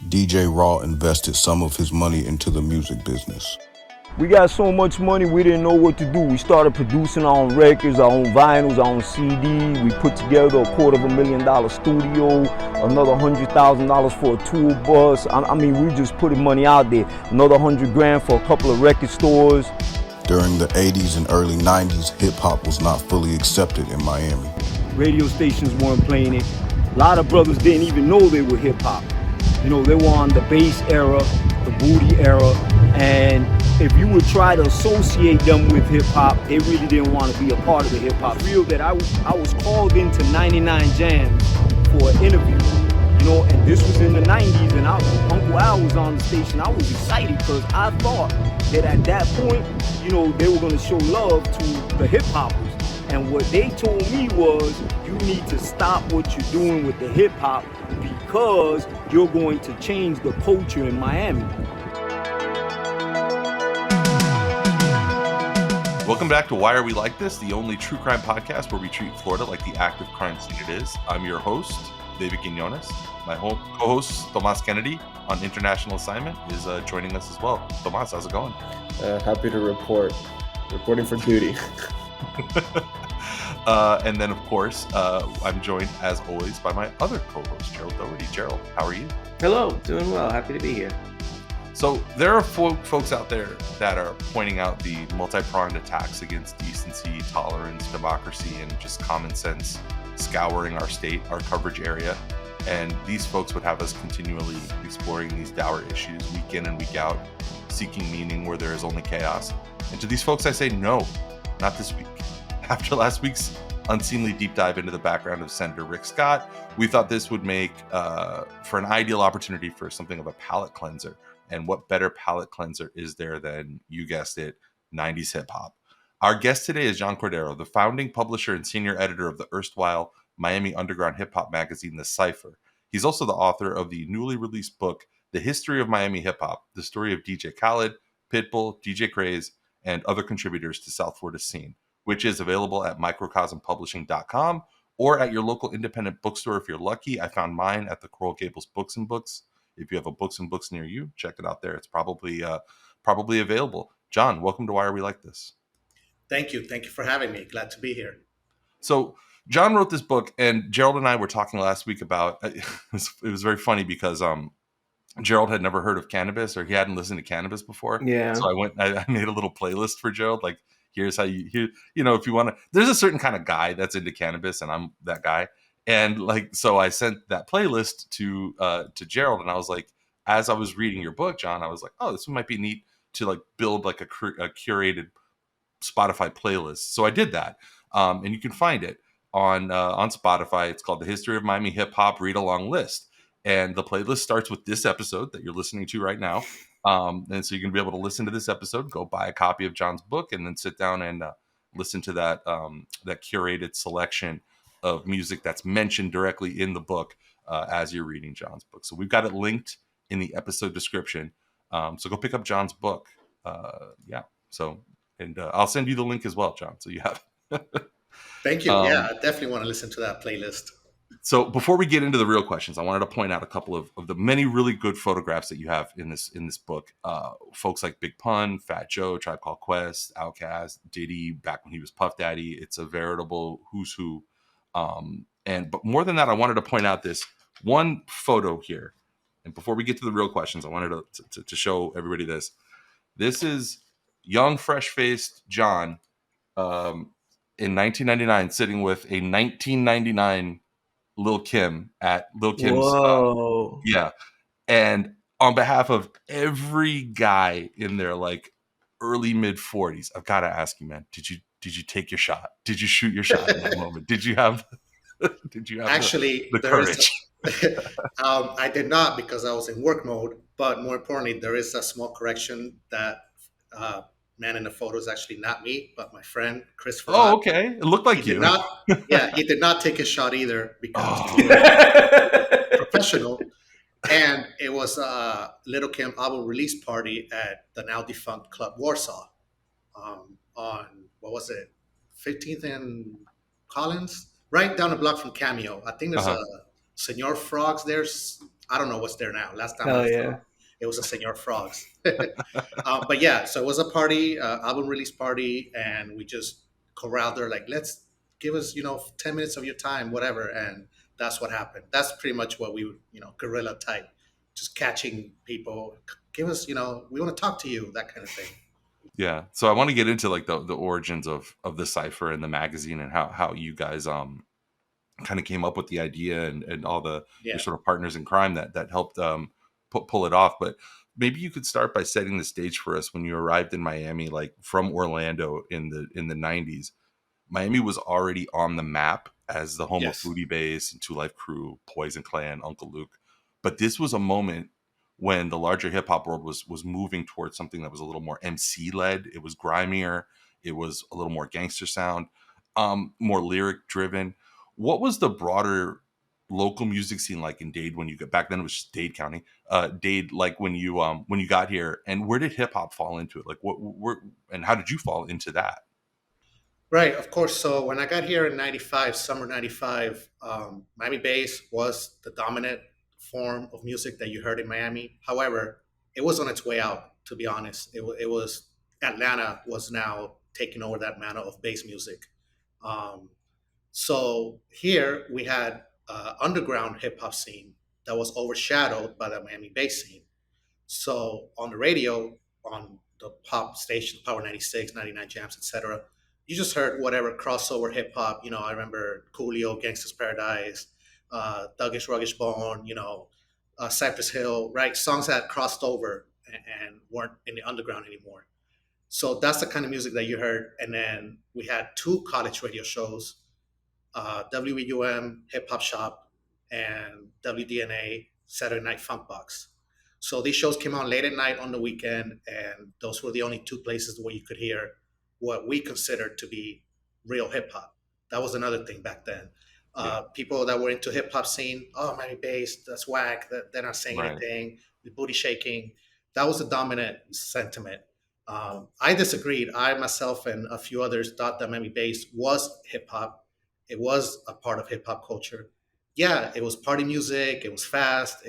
DJ Raw invested some of his money into the music business. We got so much money, we didn't know what to do. We started producing our own records, our own vinyls, our own CD. We put together $250,000 studio, another $100,000 for a tour bus. I mean, we just putting money out there. Another $100,000 for a couple of record stores. During the 80s and early 90s, hip-hop was not fully accepted in Miami. Radio stations weren't playing it. A lot of brothers didn't even know they were hip-hop. You know, they were on the bass era, the booty era, and if you would try to associate them with hip-hop, they really didn't want to be a part of the hip-hop. I feel that I was called into 99 Jams for an interview, you know, and this was in the 90s, and Uncle Al was on the station. I was excited because I thought that at that point, you know, they were going to show love to the hip-hoppers. And what they told me was, you need to stop what you're doing with the hip-hop because you're going to change the culture in Miami. Welcome back to Why Are We Like This, the only true crime podcast where we treat Florida like the active crime scene it is. I'm your host, David Quinones. My co-host, Tomas Kennedy, on international assignment, is joining us as well. Tomas, how's it going? Happy to report. Reporting for duty. And then, of course, I'm joined, as always, by my other co-host, Gerald Doherty. Gerald, how are you? Hello, doing well. Happy to be here. So there are folks out there that are pointing out the multi-pronged attacks against decency, tolerance, democracy, and just common sense scouring our state, our coverage area. And these folks would have us continually exploring these dour issues week in and week out, seeking meaning where there is only chaos. And to these folks, I say, no, not this week. After last week's unseemly deep dive into the background of Senator Rick Scott, we thought this would make for an ideal opportunity for something of a palate cleanser. And what better palate cleanser is there than, you guessed it, 90s hip hop? Our guest today is John Cordero, the founding publisher and senior editor of the erstwhile Miami underground hip hop magazine, The Cypher. He's also the author of the newly released book, The History of Miami Hip Hop, the story of DJ Khaled, Pitbull, DJ Craze, and other contributors to South Florida's scene, which is available at microcosmpublishing.com or at your local independent bookstore if you're lucky. I found mine at the Coral Gables Books and Books. If you have a Books and Books near you, check it out there. It's probably available. John, welcome to Why Are We Like This? Thank you. Thank you for having me. Glad to be here. So John wrote this book, and Gerald and I were talking last week about it was very funny because Gerald had never heard of cannabis, or he hadn't listened to cannabis before. Yeah. So I made a little playlist for Gerald, like, here's how you know, if you want to, there's a certain kind of guy that's into cannabis, and I'm that guy. And like, so I sent that playlist to Gerald, and I was like, as I was reading your book, John, I was like, oh, this might be neat to like build like a curated Spotify playlist. So I did that, and you can find it on Spotify. It's called The History of Miami Hip Hop Read Along List, and the playlist starts with this episode that you're listening to right now. And so you can be able to listen to this episode, go buy a copy of John's book, and then sit down and listen to that curated selection of music that's mentioned directly in the book as you're reading John's book. So we've got it linked in the episode description. So go pick up John's book. So I'll send you the link as well, John. So you have. Thank you. I definitely want to listen to that playlist. So before we get into the real questions, I wanted to point out a couple of the many really good photographs that you have in this book. Folks like Big Pun, Fat Joe, Tribe Called Quest, Outkast, Diddy, back when he was Puff Daddy. It's a veritable who's who. But more than that, I wanted to point out this one photo here. And before we get to the real questions, I wanted to show everybody this. This is young, fresh-faced John in 1999 sitting with a 1999 Lil Kim at Lil Kim's. Whoa. And on behalf of every guy in their like early mid 40s, I've got to ask you, man, did you take your shot? Did you shoot your shot in that moment? Did you have Actually the courage? I did not, because I was in work mode. But more importantly, there is a small correction that man in the photo is actually not me, but my friend Chris. Oh, okay. It looked like you. He did not take a shot either, because professional. And it was a Little Kim album release party at the now defunct Club Warsaw on, what was it, 15th and Collins, right down the block from Cameo. I think there's a Senor Frogs there I don't know what's there now. Last time I Hell saw, yeah. it was a Senor Frogs. But yeah, so it was a party, album release party, and we just corralled her like, let's give us, 10 minutes of your time, whatever. And that's what happened. That's pretty much what we, guerrilla type, just catching people. Give us, we want to talk to you, that kind of thing. Yeah. So I want to get into like the origins of the Cypher and the magazine and how you guys kind of came up with the idea and all the Yeah. your sort of partners in crime that helped pull it off. But maybe you could start by setting the stage for us when you arrived in Miami, like from Orlando in the 90s. Miami was already on the map as the home of Yes. Booty Bass and Two Life Crew, Poison Clan, Uncle Luke. But this was a moment when the larger hip hop world was moving towards something that was a little more MC led. It was grimier. It was a little more gangster sound, more lyric driven. What was the broader local music scene like in Dade when you got back then? It was just Dade County, Dade. Like when you got here, and where did hip hop fall into it? Like and how did you fall into that? Right, of course. So when I got here in '95, summer '95, Miami bass was the dominant form of music that you heard in Miami. However, it was on its way out. To be honest, it was Atlanta was now taking over that mantle of bass music. Um, so here we had underground hip hop scene that was overshadowed by the Miami bass scene. So on the radio, on the pop stations, Power 96, 99 Jams, etc., you just heard whatever crossover hip hop. I remember Coolio, Gangsta's Paradise, Thuggish Ruggish Bone, Cypress Hill, right? Songs that crossed over and weren't in the underground anymore. So that's the kind of music that you heard. And then we had two college radio shows, WEUM Hip Hop Shop and WDNA Saturday Night Funk Box. So these shows came on late at night on the weekend, and those were the only two places where you could hear what we considered to be real hip hop. That was another thing back then. People that were into hip hop scene, oh, Miami bass, that's whack. They're not saying Right. anything. The booty shaking. That was the dominant sentiment. I disagreed. I myself and a few others thought that Miami bass was hip hop. It was a part of hip hop culture. Yeah, it was party music. It was fast.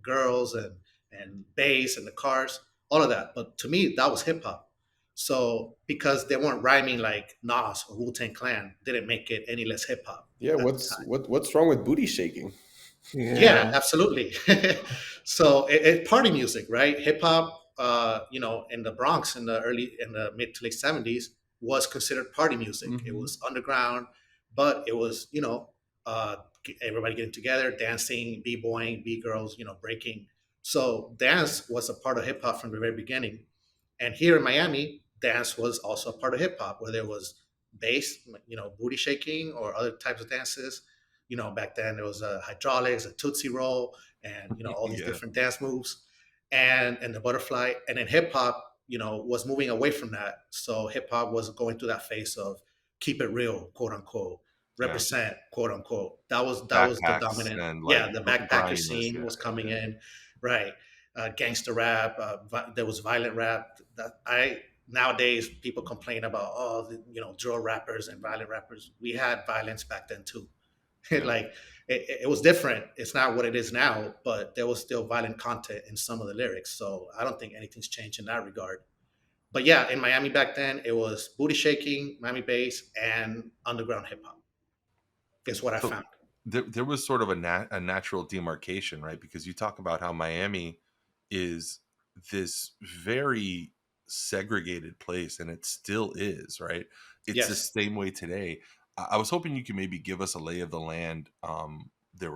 Girls and bass and the cars, all of that. But to me, that was hip hop. So because they weren't rhyming like Nas or Wu-Tang Clan, didn't make it any less hip hop. Yeah, what's wrong with booty shaking? Yeah, absolutely. So it party music, right? Hip hop, in the Bronx in the mid to late '70s was considered party music. Mhm. It was underground, but it was, uh, everybody getting together, dancing, b-boying, b-girls, breaking. So dance was a part of hip hop from the very beginning. And here in Miami, dance was also a part of hip hop, where there was bass, booty shaking or other types of dances. Back then there was hydraulics, a Tootsie Roll, and all these Yeah. different dance moves, and the butterfly. And then hip hop, was moving away from that. So hip hop was going through that phase of keep it real, quote unquote, Yeah. represent, quote unquote. That was the Backpacks dominant. and, Yeah, like, the grindiness, backpacker scene yeah, was coming yeah. in, right? Gangster rap. There was violent rap. That I Nowadays people complain about drill rappers and violent rappers. We had violence back then too. Yeah. Like it was different. It's not what it is now, but there was still violent content in some of the lyrics. So I don't think anything's changed in that regard. But yeah, in Miami back then, it was booty shaking, Miami bass, and underground hip hop. Is what I So found. there was sort of a natural demarcation, right? Because you talk about how Miami is this very segregated place, and it still is, right? It's the Yes. same way today. I was hoping you could maybe give us a lay of the land. There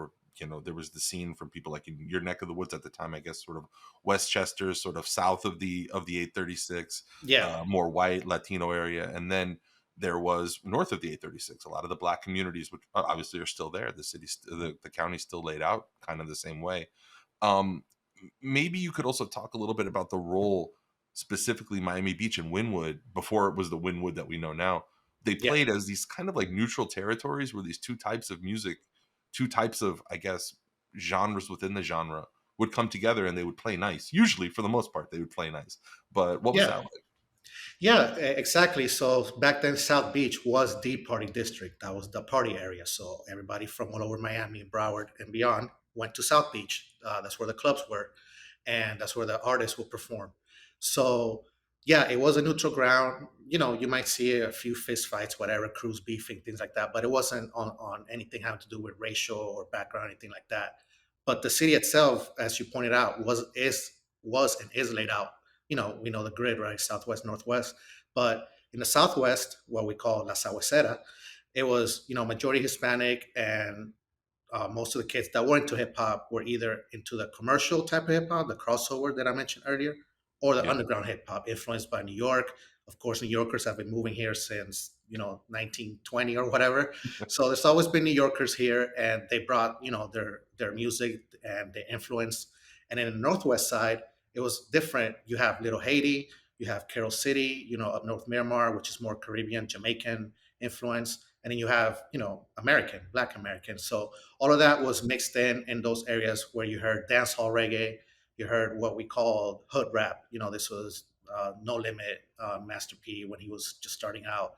was the scene from people like in your neck of the woods at the time, I guess, sort of Westchester, sort of south of the 836, Yeah. more white Latino area, and then there was north of the 836 a lot of the black communities, which obviously are still there. The city, the county, still laid out kind of the same way. Um, Maybe you could also talk a little bit about the role, specifically Miami Beach and Wynwood, before it was the Wynwood that we know now. They Yeah. played as these kind of like neutral territories where these two types of music, two types of, I guess, genres within the genre would come together, and they would play nice. Usually, for the most part, they would play nice. But what was Yeah. that like? Yeah, exactly. So back then, South Beach was the party district. That was the party area. So everybody from all over Miami and Broward and beyond went to South Beach. That's where the clubs were, and that's where the artists would perform. So yeah, it was a neutral ground. You might see a few fist fights, whatever, crews beefing, things like that, but it wasn't on anything having to do with racial or background, anything like that. But the city itself, as you pointed out, was and is laid out. We know the grid, right? Southwest, northwest. But in the southwest, what we call La Sabuesera, it was majority Hispanic, and most of the kids that were into hip hop were either into the commercial type of hip hop, the crossover that I mentioned earlier, or the underground hip hop influenced by New York. Of course, New Yorkers have been moving here since 1920 or whatever. So there's always been New Yorkers here, and they brought their music and their influence. And in the Northwest side, it was different. You have Little Haiti, you have Carol City, up North Miramar, which is more Caribbean, Jamaican influence, and then you have American, Black American. So all of that was mixed in those areas where you heard dance hall reggae, you heard what we called hood rap. This was No Limit, Master P when he was just starting out.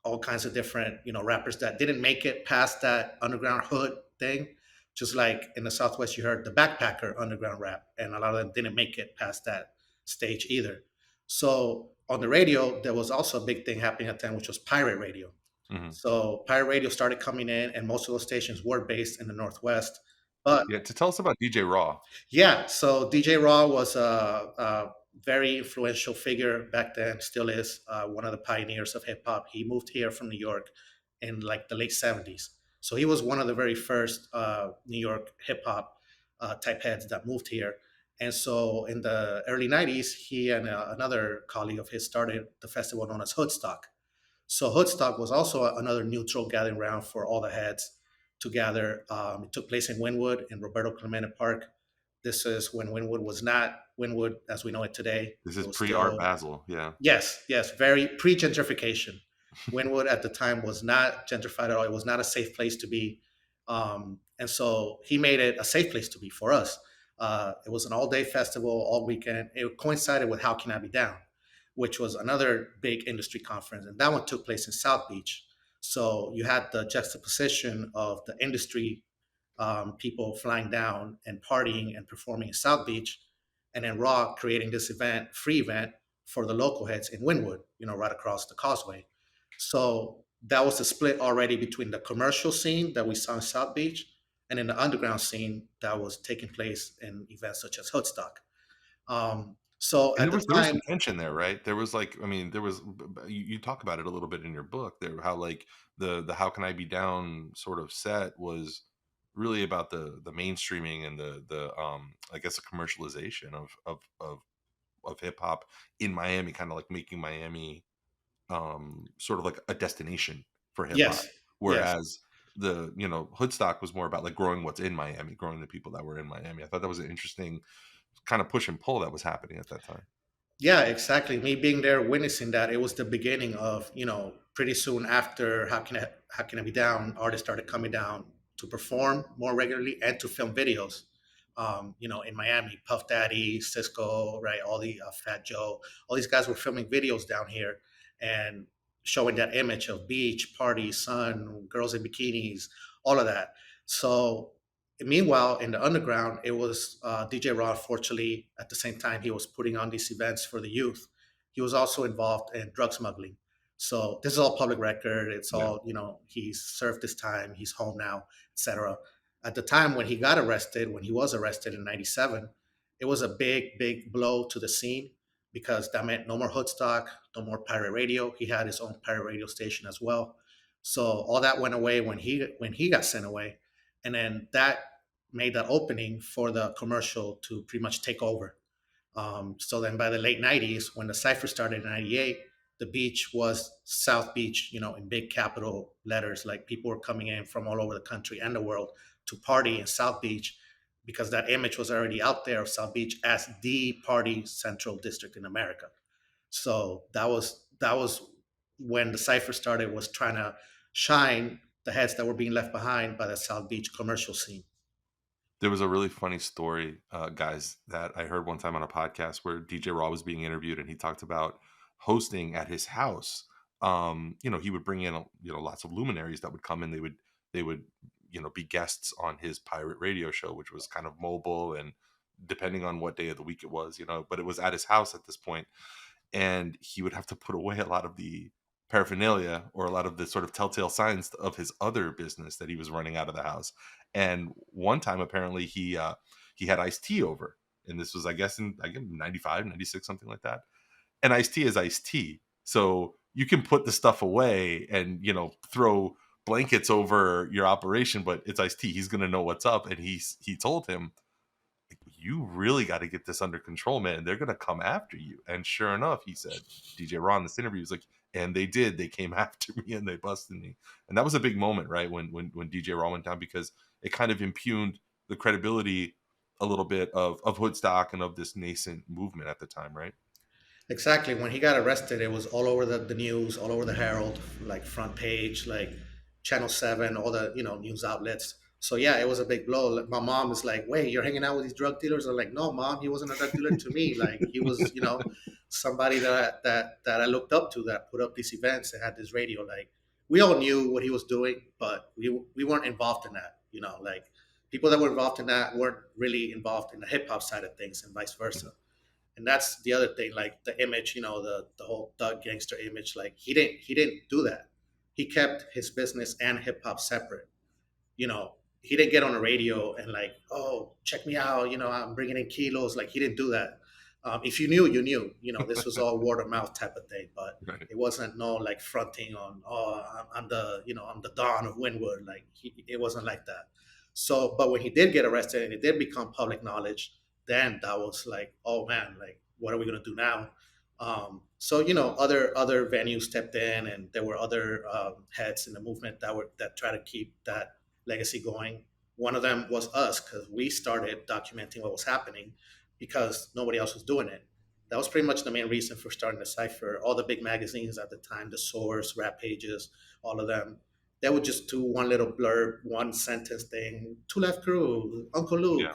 All kinds of different rappers that didn't make it past that underground hood thing. Just like in the Southwest, you heard the backpacker underground rap, and a lot of them didn't make it past that stage either. So on the radio, there was also a big thing happening at the time, which was pirate radio. Mm-hmm. So pirate radio started coming in, and most of those stations were based in the Northwest. But yeah, to tell us about DJ Raw. Yeah, so DJ Raw was a very influential figure back then, still is one of the pioneers of hip hop. He moved here from New York in like the late 70s. So he was one of the very first New York hip hop type heads that moved here. And so in the early 90s, he and another colleague of his started the festival known as Hoodstock. So Hoodstock was also another neutral gathering ground for all the heads to gather. It took place in Wynwood, in Roberto Clemente Park. This is when Wynwood was not Wynwood as we know it today. This is pre-Art Basel, yeah. Yes, very pre-gentrification. Wynwood at the time was not gentrified at all. It was not a safe place to be. And so he made it a safe place to be for us. It was an all-day festival, all weekend. It coincided with How Can I Be Down, which was another big industry conference. And that one took place in South Beach. So you had the juxtaposition of the industry people flying down and partying and performing in South Beach, and then Raw creating this event, free event for the local heads in Wynwood, right across the causeway. So that was the split already between the commercial scene that we saw in South Beach and in the underground scene that was taking place in events such as Hoodstock. So and at there the was time, some tension there, right? There was you talk about it a little bit in your book there, how like the How Can I Be Down sort of set was really about the mainstreaming and the I guess a commercialization of hip hop in Miami, kind of like making Miami sort of like a destination for hip hop. yes, Whereas the Hoodstock was more about like growing what's in Miami, growing the people that were in Miami. I thought that was an interesting kind of push and pull that was happening at that time. Yeah, exactly. Me being there, witnessing that, it was the beginning of, pretty soon after How Can I Be Down, artists started coming down to perform more regularly and to film videos. In Miami, Puff Daddy, Cisco, right, all the Fat Joe, all these guys were filming videos down here and showing that image of beach, party, sun, girls in bikinis, all of that. So meanwhile, in the underground, it was DJ Raw. Fortunately, at the same time, he was putting on these events for the youth. He was also involved in drug smuggling. So this is all public record. It's all, he's served his time. He's home now, etc. At the time when he was arrested in 97, it was a big, big blow to the scene because that meant no more Hoodstock, no more pirate radio. He had his own pirate radio station as well. So all that went away when he got sent away. And then that made that opening for the commercial to pretty much take over. So then by the late 90s, when the Cypher started in 98, the beach was South Beach, in big capital letters, like people were coming in from all over the country and the world to party in South Beach because that image was already out there of South Beach as the party central district in America. So that was when the Cypher started, was trying to shine the heads that were being left behind by the South Beach commercial scene. There was a really funny story, guys, that I heard one time on a podcast where DJ Raw was being interviewed, and he talked about hosting at his house. He would bring in lots of luminaries that would come in. They would be guests on his pirate radio show, which was kind of mobile and depending on what day of the week it was, but it was at his house at this point, and he would have to put away a lot of the paraphernalia or a lot of the sort of telltale signs of his other business that he was running out of the house. And one time apparently he had Ice-T over, and this was I guess in 95, 96, something like that. And Ice-T is Ice-T, so you can put the stuff away and throw blankets over your operation, but it's Ice-T. He's gonna know what's up. And he told him, you really got to get this under control, man. They're going to come after you. And sure enough, he said, DJ Raw in this interview was like, and they did. They came after me and they busted me. And that was a big moment, right? When DJ Raw went down, because it kind of impugned the credibility a little bit of Hoodstock and of this nascent movement at the time, right? Exactly. When he got arrested, it was all over the news, all over the Herald, like front page, like Channel 7, all the news outlets. So yeah, it was a big blow. Like, my mom was like, "Wait, you're hanging out with these drug dealers?" I'm like, "No, mom, he wasn't a drug dealer to me. Like he was, somebody that I looked up to, that put up these events and had this radio. Like we all knew what he was doing, but we weren't involved in that. Like people that were involved in that weren't really involved in the hip hop side of things, and vice versa." And that's the other thing, like the image, the whole thug gangster image. Like he didn't do that. He kept his business and hip hop separate. He didn't get on the radio and like, "Oh, check me out, I'm bringing in kilos." Like he didn't do that. If you knew, you knew. This was all word of mouth type of thing, but Right. it wasn't no like fronting on, "Oh, I'm the I'm the Don of Wynwood." Like it wasn't like that. So, but when he did get arrested and it did become public knowledge, then that was like, "Oh man, like what are we gonna do now?" So other venues stepped in, and there were other heads in the movement that try to keep that legacy going. One of them was us, because we started documenting what was happening because nobody else was doing it. That was pretty much the main reason for starting the Cypher. All the big magazines at the time, The Source, Rap Pages, all of them, they would just do one little blurb, one sentence thing, Two Left Crew, Uncle Luke, Yeah.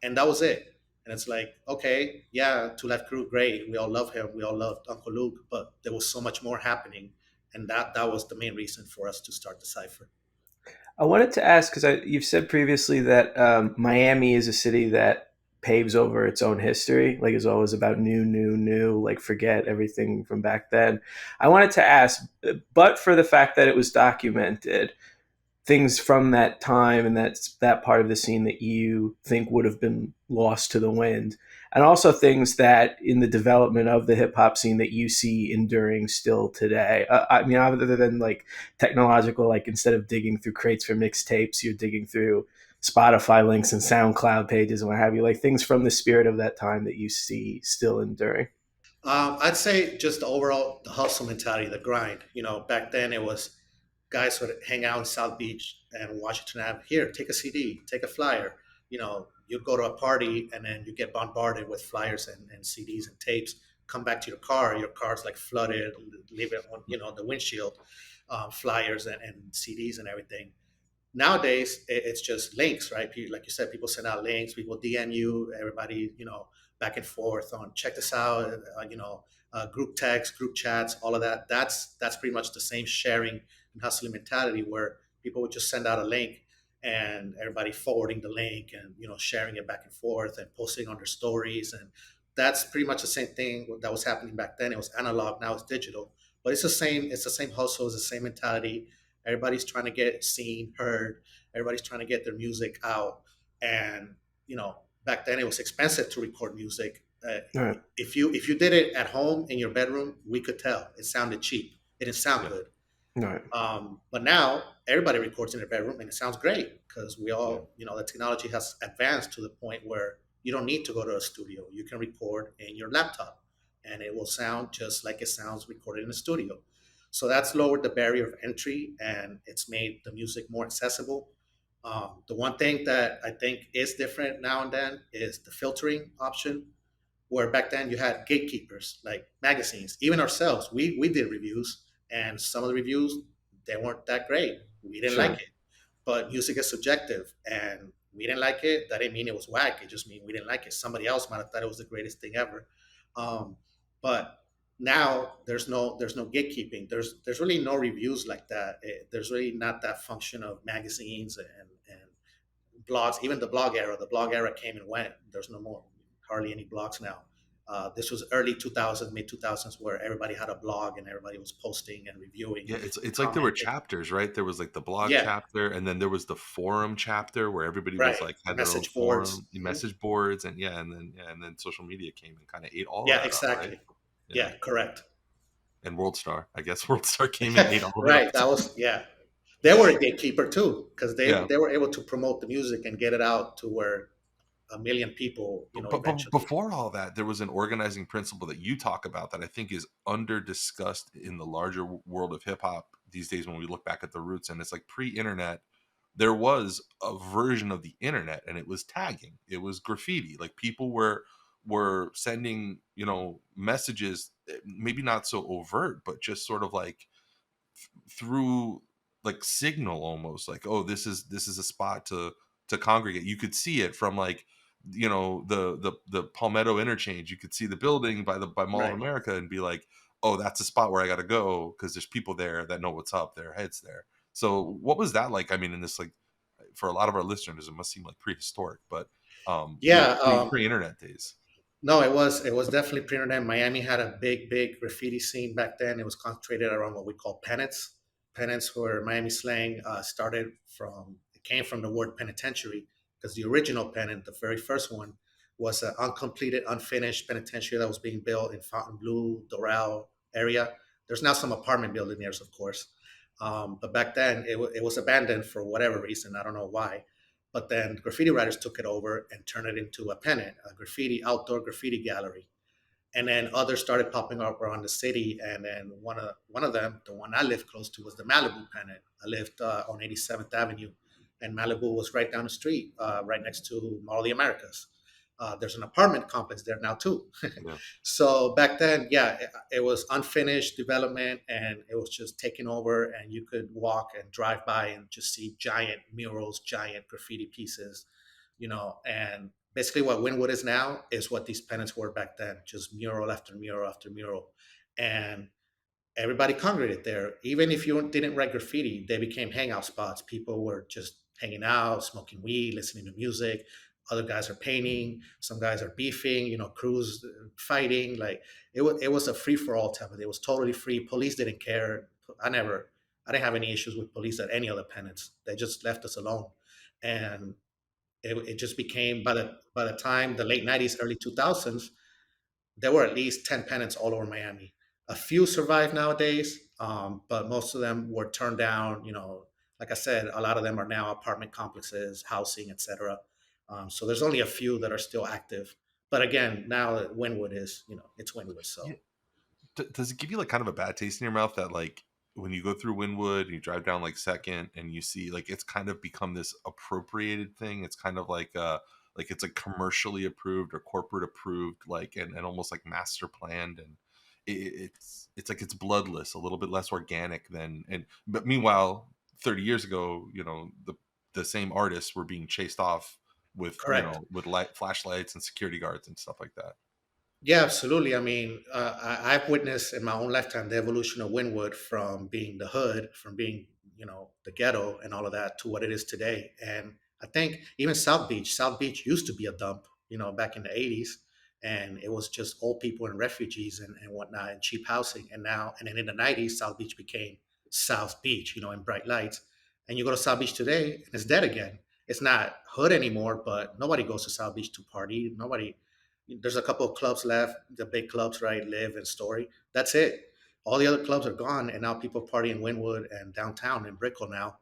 and that was it. And it's like, okay, yeah, Two Left Crew, great. We all love him. We all loved Uncle Luke, but there was so much more happening. And that was the main reason for us to start the Cypher. I wanted to ask, because you've said previously that Miami is a city that paves over its own history, like is always about new, like forget everything from back then. I wanted to ask, but for the fact that it was documented, things from that time and that part of the scene that you think would have been lost to the wind, and also things that in the development of the hip hop scene that you see enduring still today. I mean, other than like technological, like instead of digging through crates for mixtapes, you're digging through Spotify links and SoundCloud pages and what have you, like things from the spirit of that time that you see still enduring. I'd say just the overall the hustle mentality, the grind. Back then it was guys would hang out in South Beach and Washington Ave. Here, take a CD, take a flyer. You'd go to a party and then you get bombarded with flyers and CDs and tapes. Come back to your car's like flooded, leave it on the windshield, flyers and CDs and everything. Nowadays it's just links, right? Like you said, people send out links, people DM you, everybody back and forth on check this out, group text, group chats, all of that. That's pretty much the same sharing and hustling mentality, where people would just send out a link and everybody forwarding the link and sharing it back and forth and posting on their stories. And that's pretty much the same thing that was happening back then. It was analog, now it's digital, but it's the same hustle, it's the same mentality. Everybody's trying to get seen, heard, everybody's trying to get their music out. And back then it was expensive to record music. Right. If you did it at home in your bedroom, we could tell it sounded cheap. It didn't sound good. Right. But now everybody records in their bedroom and it sounds great, because we all, the technology has advanced to the point where you don't need to go to a studio. You can record in your laptop and it will sound just like it sounds recorded in a studio. So that's lowered the barrier of entry and it's made the music more accessible. The one thing that I think is different now and then is the filtering option, where back then you had gatekeepers like magazines, even ourselves. We did reviews, and some of the reviews, they weren't that great. We didn't like it. But music is subjective, and we didn't like it. That didn't mean it was whack. It just mean we didn't like it. Somebody else might have thought it was the greatest thing ever. But Now there's no gatekeeping. There's really no reviews like that. There's really not that function of magazines and blogs. Even the blog era came and went. There's no more hardly any blogs now. This was early 2000s, mid 2000s, where everybody had a blog and everybody was posting and reviewing, Yeah, it's like there were commenting. chapters, right? There was like the blog Yeah, chapter, and then there was the forum chapter where everybody was right. like The had their own message boards. forum, Mhm. message boards, and and then social media came and kind of ate all of Yeah, that up, right? exactly. Yeah, Yeah, correct. and WorldStar, I guess WorldStar came and ate all of it up Right. That too. was, yeah. They were a gatekeeper too, because they Yeah, they were able to promote the music and get it out to where a million people, but eventually. before all that, there was an organizing principle that you talk about that I think is under discussed in the larger world of hip hop these days when we look back at the roots. And it's like pre-internet, there was a version of the internet, and it was tagging. It was graffiti. Like people were sending messages, maybe not so overt, but just sort of like through like signal, almost like, oh, this is a spot to congregate. You could see it from like the Palmetto interchange. You could see the building by Mall of Right. America and be like, oh, that's a spot where I gotta go because there's people there that know what's up, their heads there. So what was that like? I mean, in this, like, for a lot of our listeners it must seem like prehistoric, but Yeah. pre-internet days. No, it was definitely pre-internet. Miami had a big graffiti scene back then. It was concentrated around what we call pennants. Pennants were Miami slang. Started from It came from the word penitentiary, because the original pennant, the very first one, was an uncompleted, unfinished penitentiary that was being built in Fontainebleau, Doral area. There's now some apartment building there, of course, but back then it was abandoned for whatever reason. I don't know why. But then graffiti writers took it over and turned it into a pennant, a graffiti outdoor graffiti gallery. And then others started popping up around the city. And then one of them, the one I lived close to, was the Malibu pennant. I lived on 87th Avenue, and Malibu was right down the street, right next to Mall of the Americas. There's an apartment complex there now too. Yeah. So back then, yeah, it was unfinished development, and it was just taken over, and you could walk and drive by and just see giant murals, giant graffiti pieces, and basically what Wynwood is now is what these pennants were back then, just mural after mural after mural. And everybody congregated there. Even if you didn't write graffiti, they became hangout spots. People were just hanging out, smoking weed, listening to music. Other guys are painting. Some guys are beefing. Crews fighting. Like it was a free for all type of. It was totally free. Police didn't care. I didn't have any issues with police at any other pennants. They just left us alone, and it just became, by the time the late '90s, early 2000s, there were at least 10 pennants all over Miami. A few survive nowadays, but most of them were turned down. Like I said, a lot of them are now apartment complexes, housing, etc. So there's only a few that are still active. But again, now that Wynwood is, it's Wynwood. Yeah. So Does it give you like kind of a bad taste in your mouth that like when you go through Wynwood and you drive down like Second and you see like it's kind of become this appropriated thing? It's kind of like it's like commercially approved or corporate approved, like, and almost like master planned, and it's like it's bloodless, a little bit less organic than. And but meanwhile, 30 years ago, the same artists were being chased off with correct. with light flashlights and security guards and stuff like that. Yeah, absolutely. I mean, I've witnessed in my own lifetime the evolution of Wynwood from being the hood, from being, the ghetto and all of that, to what it is today. And I think even South Beach used to be a dump, back in the 80s. And it was just old people and refugees and whatnot, and cheap housing. And then in the 90s, South Beach became South Beach, in bright lights. And you go to South Beach today and it's dead again. It's not hood anymore, but nobody goes to South Beach to party. Nobody, there's a couple of clubs left, the big clubs, right? Live and Story. That's it. All the other clubs are gone, and now people party in Wynwood and downtown in Brickell now.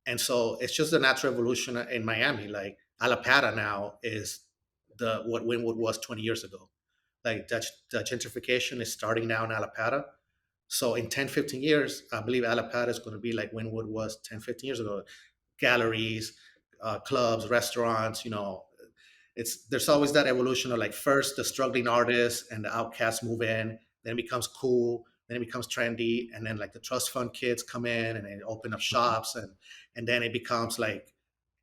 And so it's just the natural evolution in Miami. Like Alapata now is the what Wynwood was 20 years ago. Like the gentrification is starting now in Alapata. So in 10, 15 years, I believe Alapata is going to be like Wynwood was 10, 15 years ago. Galleries, clubs, restaurants, there's always that evolution of, like, first the struggling artists and the outcasts move in, then it becomes cool, then it becomes trendy, and then like the trust fund kids come in and they open up shops, and then it becomes like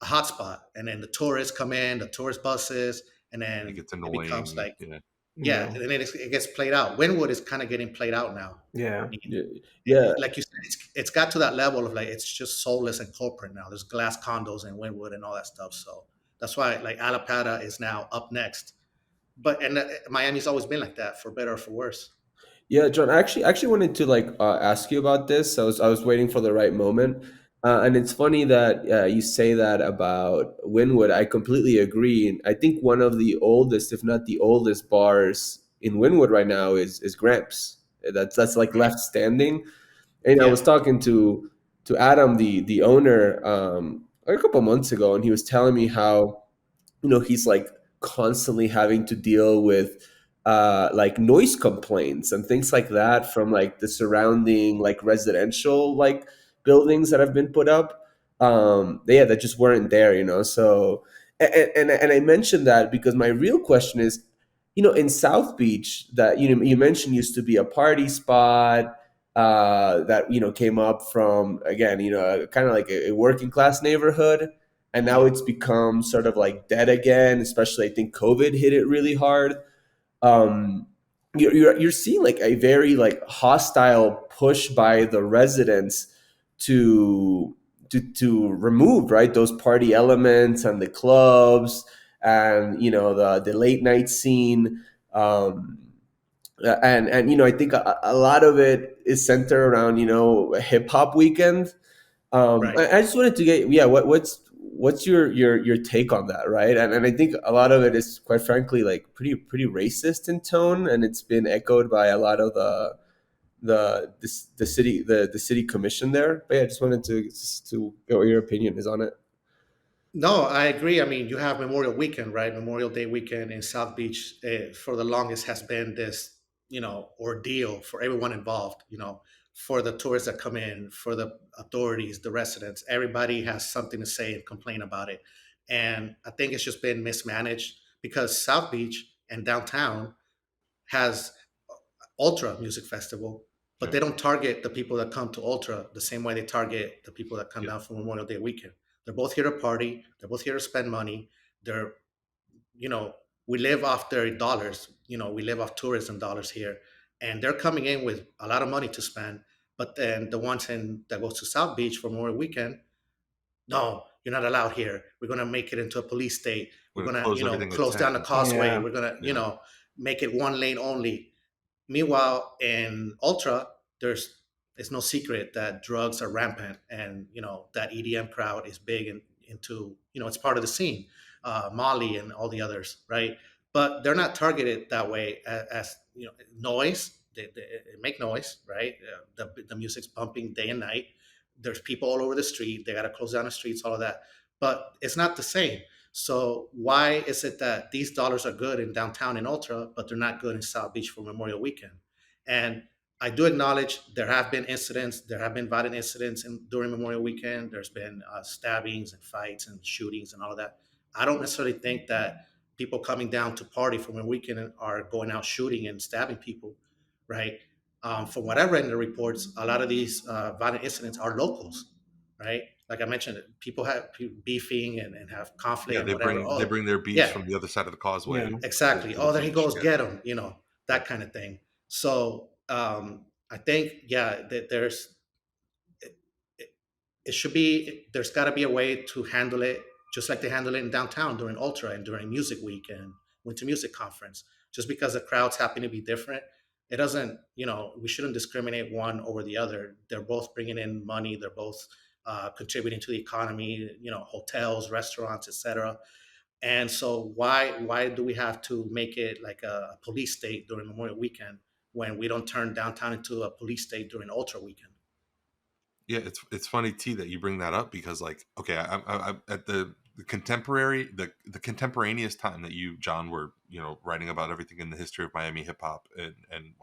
a hotspot, and then the tourists come in, the tourist buses, and It then gets it becomes annoying. like, Yeah. Yeah, No. and then it gets played out. Wynwood is kind of getting played out now. I Yeah. mean, Yeah. Yeah. like you said, it's got to that level of like it's just soulless and corporate now. There's glass condos in Wynwood and all that stuff. So that's why like Alapata is now up next. But and Miami's always been like that, for better or for worse. Yeah, John, I actually wanted to like ask you about this. I was waiting for the right moment, and it's funny that you say that about Wynwood. I completely agree. And I think one of the oldest, if not the oldest, bars in Wynwood right now is Gramps. That's like Right. left standing. And I was Yeah. talking to Adam, the owner, a couple months ago, and he was telling me how he's like constantly having to deal with like noise complaints and things like that from like the surrounding like residential like buildings that have been put up. Yeah, that just weren't there, so and I mentioned that because my real question is, in South Beach, that you mentioned used to be a party spot, that came up from, again, kind of like a working class neighborhood, and now Yeah. it's become sort of like dead again. Especially, I think COVID hit it really hard. um you're seeing like a very like hostile push by the residents to remove, right, those party elements and the clubs, and the late night scene. And I think a lot of it is centered around a hip hop weekend. Right. I just wanted to get, yeah, what's your take on that, right? And I think a lot of it is, quite frankly, like pretty racist in tone, and it's been echoed by a lot of the city commission there. But yeah, I just wanted to get what your opinion is on it. No, I agree. I mean, you have Memorial Weekend, right? Memorial Day weekend in South Beach, for the longest has been this, ordeal for everyone involved. For the tourists that come in, for the authorities, the residents, everybody has something to say and complain about it. And I think it's just been mismanaged because South Beach and downtown has Ultra Music Festival, but Yeah. they don't target the people that come to Ultra the same way they target the people that come Yeah. down for Memorial Day weekend. They're both here to party. They're both here to spend money. They're, you know, we live off their dollars. We live off tourism dollars here, and they're coming in with a lot of money to spend. But then the ones that goes to South Beach for Memorial Weekend, no, you're not allowed here. We're gonna make it into a police state. We're We're gonna gonna, close everything at close down the 10. causeway. Yeah. We're gonna, Yeah. make it one lane only. Meanwhile, in Ultra, it's no secret that drugs are rampant, and that EDM crowd is big and into it's part of the scene, Molly and all the others, right? But they're not targeted that way as noise. They make noise, right? The music's bumping day and night. There's people all over the street. They got to close down the streets, all of that. But it's not the same. So why is it that these dollars are good in downtown in Ultra, but they're not good in South Beach for Memorial Weekend? And I do acknowledge there have been incidents, there have been violent incidents during Memorial Weekend. There's been stabbings and fights and shootings and all of that. I don't necessarily think that people coming down to party for Memorial Weekend are going out shooting and stabbing people, right? From what I read in the reports, a lot of these violent incidents are locals, right? Like I mentioned, people have beefing and have conflict Yeah, and they whatever. bring they Oh, bring their beefs yeah, from the other side of the causeway Yeah. exactly. to the Oh, there he beach. goes, Yeah. get him, that kind of thing. So I think, yeah, that it, it, it should be, there's got to be a way to handle it just like they handle it in downtown during Ultra and during Music Week and Winter Music Conference. Just because the crowds happen to be different, it doesn't, we shouldn't discriminate one over the other. They're both bringing in money. They're both contributing to the economy, hotels, restaurants, etc. And so why do we have to make it like a police state during Memorial Weekend when we don't turn downtown into a police state during Ultra Weekend? Yeah, it's funny T that you bring that up because, like, okay, I'm at the contemporaneous time that you, John, were writing about everything in the history of Miami hip hop, and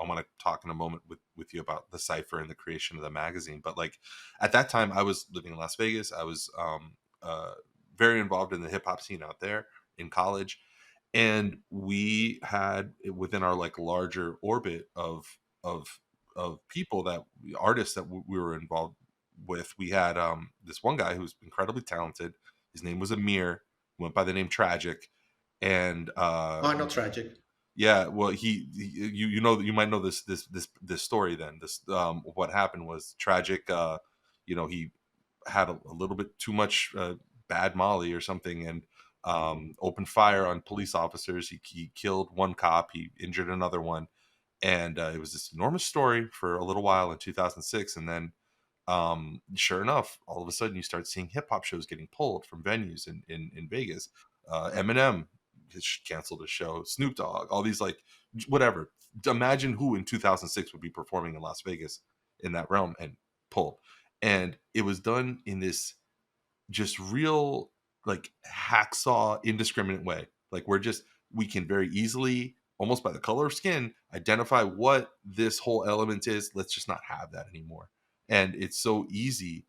I want to talk in a moment with you about the Cypher and the creation of the magazine. But like at that time, I was living in Las Vegas. I was very involved in the hip hop scene out there in college, and we had within our like larger orbit of people, that artists that we were involved with, we had this one guy who was incredibly talented. His name was Amir, went by the name Tragic, and Oh, I know Tragic. Yeah, well, you know, you might know this story. Then this what happened was tragic. He had a little bit too much bad Molly or something, and opened fire on police officers. He killed one cop. He injured another one, and it was this enormous story for a little while in 2006, and then sure enough, all of a sudden you start seeing hip hop shows getting pulled from venues in Vegas. Eminem canceled a show. Snoop Dogg, all these like whatever. Imagine who in 2006 would be performing in Las Vegas in that realm and pulled. And it was done in this just real like hacksaw indiscriminate way. Like we can very easily, almost by the color of skin, identify what this whole element is. Let's just not have that anymore. And it's so easy,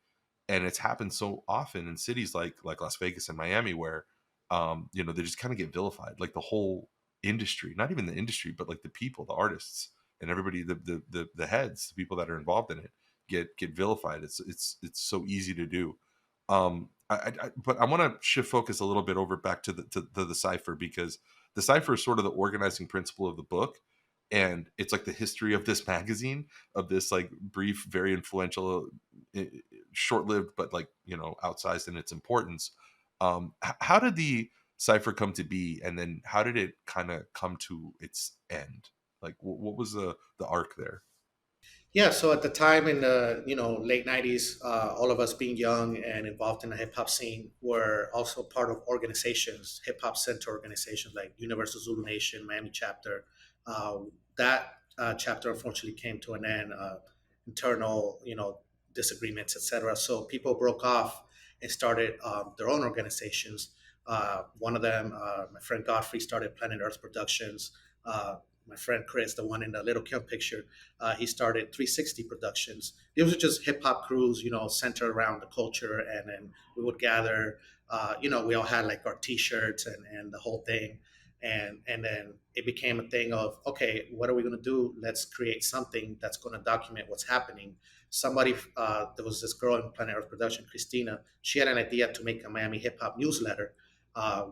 and it's happened so often in cities like Las Vegas and Miami, where they just kind of get vilified. Like the whole industry, not even the industry, but like the people, the artists, and everybody, the heads, the people that are involved in it get vilified. It's so easy to do. But I want to shift focus a little bit over back to the Cypher, because the Cypher is sort of the organizing principle of the book, and it's like the history of this magazine, of this like brief, very influential, short-lived, but like outsized in its importance. How did the Cypher come to be, and then how did it kind of come to its end? Like, what was the arc there? Yeah, so at the time in the late '90s, all of us being young and involved in the hip hop scene were also part of organizations, hip hop center organizations like Universal Zulu Nation, Miami chapter. That chapter unfortunately came to an end, internal disagreements, etc. So people broke off and started their own organizations. One of them, my friend Godfrey, started Planet Earth Productions. My friend Chris, the one in the little Kim picture, he started 360 Productions. These were just hip hop crews, centered around the culture, and then we would gather. We all had like our T-shirts and the whole thing, and then it became a thing of, okay, what are we going to do? Let's create something that's going to document what's happening. Somebody, there was this girl in Planet Earth Production, Christina. She had an idea to make a Miami hip hop newsletter.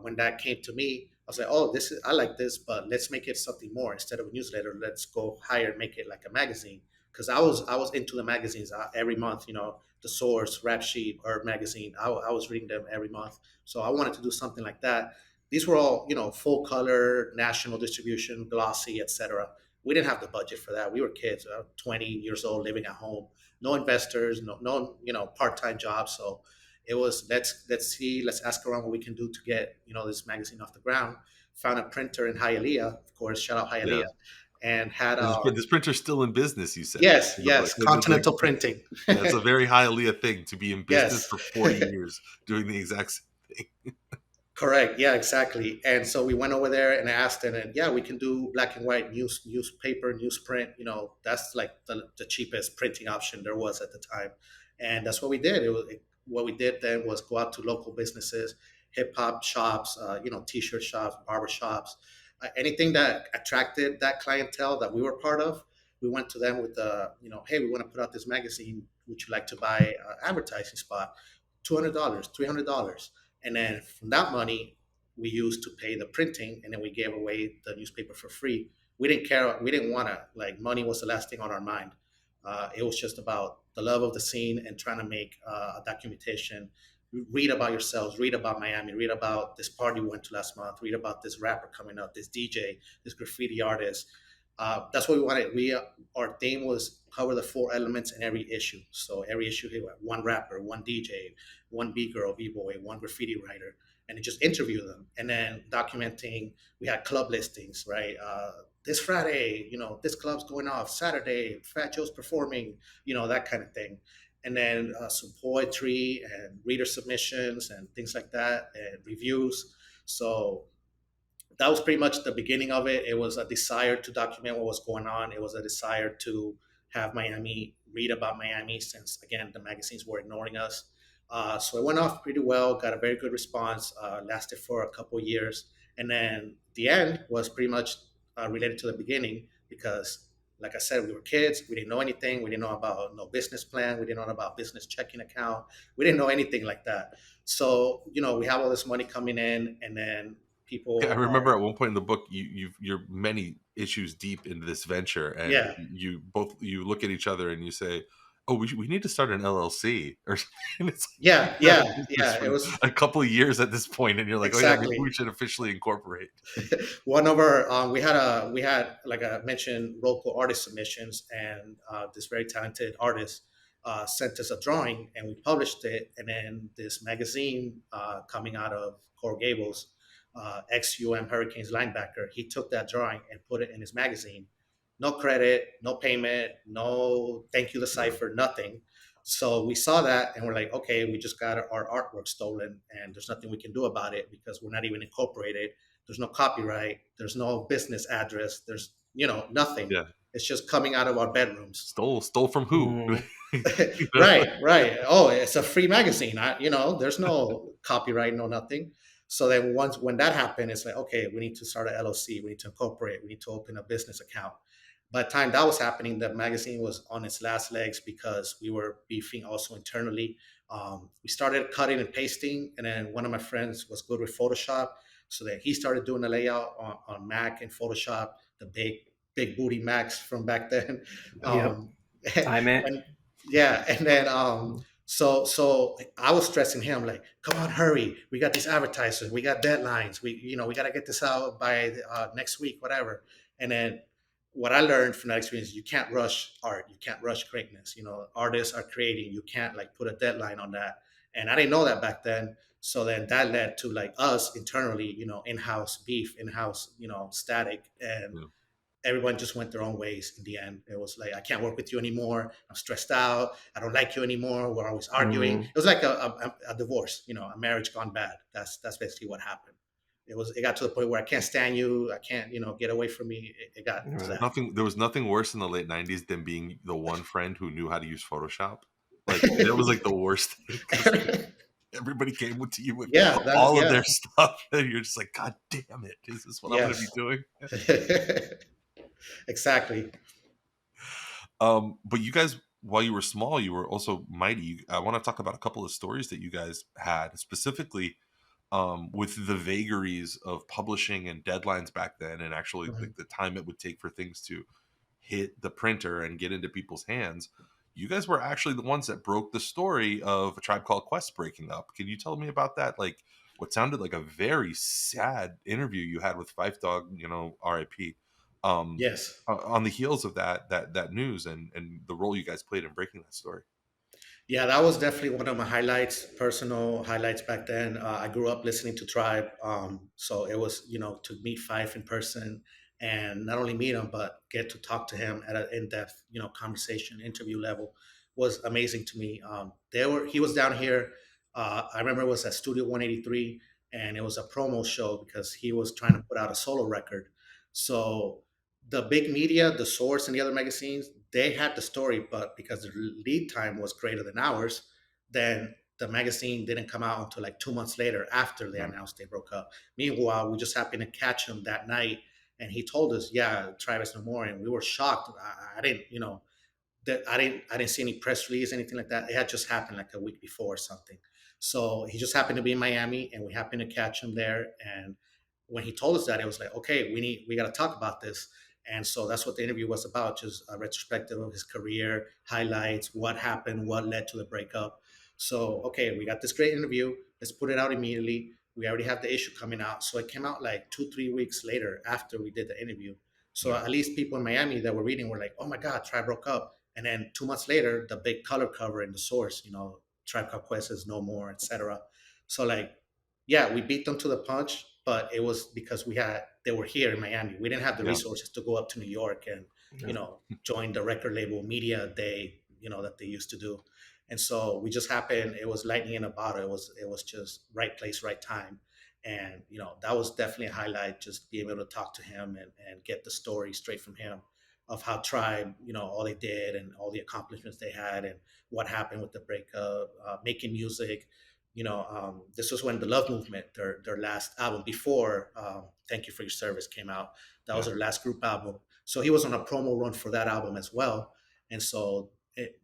When that came to me, I was like, oh, I like this, but let's make it something more. Instead of a newsletter, let's go higher and make it like a magazine. Because I was into the magazines every month. The Source, Rap Sheet, Herb Magazine. I was reading them every month. So I wanted to do something like that. These were all full color, national distribution, glossy, etc. We didn't have the budget for that. We were kids, 20 years old, living at home, no investors, no part time jobs. So it was let's ask around what we can do to get this magazine off the ground. Found a printer in Hialeah, of course, shout out Hialeah, Yeah. and had This printer's still in business, you said. yes, Like, Continental Printing. that's a very Hialeah thing, to be in business Yes. for 40 years doing the exact same thing. Correct. Yeah, exactly. And so we went over there and asked, and yeah, we can do black and white newspaper, newsprint. That's like the cheapest printing option there was at the time, and that's what we did. What we did then was go out to local businesses, hip hop shops, t-shirt shops, barber shops, anything that attracted that clientele that we were part of. We went to them with hey, we want to put out this magazine. Would you like to buy an advertising spot? $200, $300. And then from that money, we used to pay the printing, and then we gave away the newspaper for free. We didn't care. We didn't want to, like, money was the last thing on our mind. It was just about the love of the scene and trying to make a documentation. Read about yourselves, read about Miami, read about this party we went to last month, read about this rapper coming up, this DJ, this graffiti artist. That's what we wanted. Our theme was cover the four elements in every issue. So every issue here, one rapper, one DJ, one B-girl, B-boy, one graffiti writer, and just interview them. And then documenting, we had club listings, right? This Friday, this club's going off. Saturday, Fat Joe's performing, that kind of thing. And then some poetry and reader submissions and things like that, and reviews. So that was pretty much the beginning of it. It was a desire to document what was going on. It was a desire to have Miami, read about Miami, since, again, the magazines were ignoring us. So it went off pretty well, got a very good response, lasted for a couple years. And then the end was pretty much related to the beginning, because, like I said, we were kids. We didn't know anything. We didn't know about no business plan. We didn't know about business checking account. We didn't know anything like that. So, we have all this money coming in, and then Yeah, I People remember are, at one point in the book, you're many issues deep into this venture, and yeah, you look at each other and you say, "Oh, we need to start an LLC or something." It's like yeah, you've been yeah, in business yeah. for It was a couple of years at this point, and you're like, "Oh yeah, maybe exactly. we should officially incorporate." One of our we had like I mentioned local artist submissions, and this very talented artist sent us a drawing, and we published it. And then this magazine coming out of Coral Gables, ex-UM Hurricanes linebacker, he took that drawing and put it in his magazine. No credit, no payment, no thank you to Yeah, Cypher, nothing. So we saw that and we're like, okay, we just got our artwork stolen, and there's nothing we can do about it because we're not even incorporated. There's no copyright. There's no business address. There's, nothing. yeah. It's just coming out of our bedrooms. Stole from who? Mm. You know? Right, right. Oh, it's a free magazine. There's no copyright, no nothing. So then when that happened, it's like, okay, we need to start an LLC. We need to incorporate. We need to open a business account. By the time that was happening, the magazine was on its last legs because we were beefing also internally. We started cutting and pasting, and then one of my friends was good with Photoshop, so then he started doing the layout on Mac and Photoshop, the big booty Macs from back then. Yep. Um, Time it. and yeah, and then so I was stressing him like, come on, hurry, we got these advertisers, we got deadlines, we got to get this out by next week, whatever. And then what I learned from that experience, you can't rush art, you can't rush greatness. Artists are creating, you can't like put a deadline on that. And I didn't know that back then. So then that led to like us internally, in-house beef, in-house, static, and Yeah. everyone just went their own ways in the end. It was like, I can't work with you anymore. I'm stressed out. I don't like you anymore. We're always arguing. Mm. It was like a divorce, a marriage gone bad. That's basically what happened. It got to the point where I can't stand you. I can't, get away from me. It got to Right. that. There was nothing worse in the late '90s than being the one friend who knew how to use Photoshop. Like that was like the worst thing because everybody came to you with Yeah, all of yeah, their stuff, and you're just like, God damn it, is this what I'm going to be yes. doing? Exactly. But you guys, while you were small, you were also mighty. I want to talk about a couple of stories that you guys had, specifically with the vagaries of publishing and deadlines back then, and actually Mhm. the time it would take for things to hit the printer and get into people's hands. You guys were actually the ones that broke the story of A Tribe Called Quest breaking up. Can you tell me about that? Like what sounded like a very sad interview you had with Fife Dog, RIP. Um, Yes. on the heels of that news and the role you guys played in breaking that story. Yeah, that was definitely one of my highlights, personal highlights back then. I grew up listening to Tribe, so it was to meet Fife in person and not only meet him but get to talk to him at an in-depth conversation interview level was amazing to me. He was down here. I remember it was at Studio 183, and it was a promo show because he was trying to put out a solo record. So the big media, the Source and the other magazines, they had the story, but because the lead time was greater than ours, then the magazine didn't come out until like 2 months later after they Yeah. announced they broke up. Meanwhile, we just happened to catch him that night, and he told us, "Yeah, Travis no more," and we were shocked. I didn't, that I didn't see any press release, anything like that. It had just happened like a week before or something. So he just happened to be in Miami, and we happened to catch him there. And when he told us that, it was like, okay, we got to talk about this. And so that's what the interview was about, just a retrospective of his career, highlights, what happened, what led to the breakup. So, okay, we got this great interview. Let's put it out immediately. We already have the issue coming out. So it came out like 2-3 weeks later after we did the interview. So Yeah. at least people in Miami that were reading were like, oh my God, Tribe broke up. And then 2 months later, the big color cover in the Source, Tribe Called Quest is no more, etc. So like, yeah, we beat them to the punch, but it was because they were here in Miami. We didn't have the Yeah. resources to go up to New York and join the record label media day, that they used to do. And so we just happened. It was lightning in a bottle. It was just right place, right time. And that was definitely a highlight. Just being able to talk to him and get the story straight from him of how Tribe, all they did and all the accomplishments they had and what happened with the breakup, making music. This was when the Love Movement, their last album before Thank You for Your Service came out. That was Yeah. their last group album. So he was on a promo run for that album as well. And so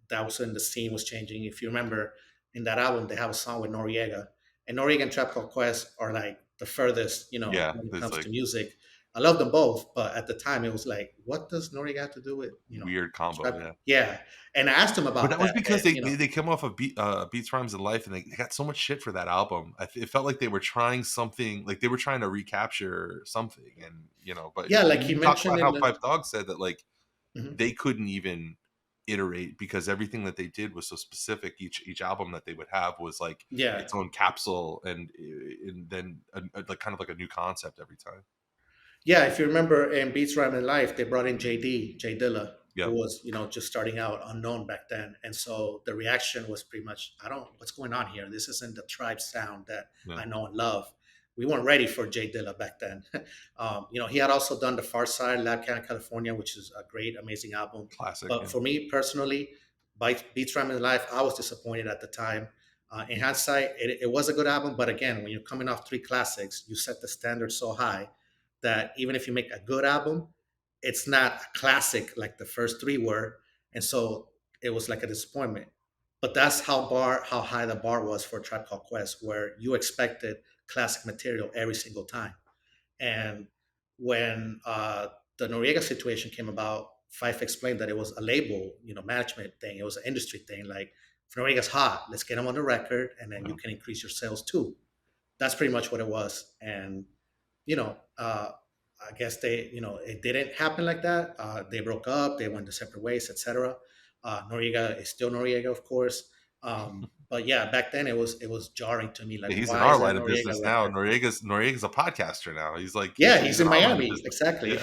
that was when the scene was changing. If you remember, in that album, they have a song with Noriega. And Noriega and Trap Called Quest are like the furthest, Yeah, when it it's comes like to music. I love them both, but at the time it was like, what does Noriega have to do with, weird combo. trap? Yeah. Yeah. And I asked him But about that was that. because And, they come off of Beats, Rhymes, and Life, and they got so much shit for that album. It felt like they were trying something, like they were trying to recapture something, and but yeah, like he you talk mentioned about in how the, Five Dog said that like Mhm. they couldn't even iterate because everything that they did was so specific. Each album that they would have was like yeah. its own capsule, and then like kind of like a new concept every time. Yeah, if you remember in Beats Rhyme and Life, they brought in Jay Dilla, who Yep. was, just starting out, unknown back then. And so the reaction was pretty much, what's going on here? This isn't the tribe sound that Yeah. I know and love. We weren't ready for Jay Dilla back then. He had also done The Far Side, Lab Cannon, California, which is a great, amazing album. Classic. But Yeah. for me personally, Beats Rhyme and Life, I was disappointed at the time. In hindsight, it was a good album. But again, when you're coming off three classics, you set the standard so high that even if you make a good album, it's not a classic like the first three were, and so it was like a disappointment. But that's how high the bar was for Tribe Called Quest, where you expected classic material every single time. And when the Noriega situation came about, Fife explained that it was a label, management thing. It was an industry thing. Like, if Noriega's hot, let's get him on the record, and then you can increase your sales too. That's pretty much what it was. And I guess it didn't happen like that. They broke up, they went their separate ways, etc. Noriega is still Noriega, of course. But yeah, back then it was jarring to me. Like, He's in why our is that line of Noriega business now. record? Noriega's a podcaster now. He's like, Yeah, he's in our line of Miami. business. Exactly.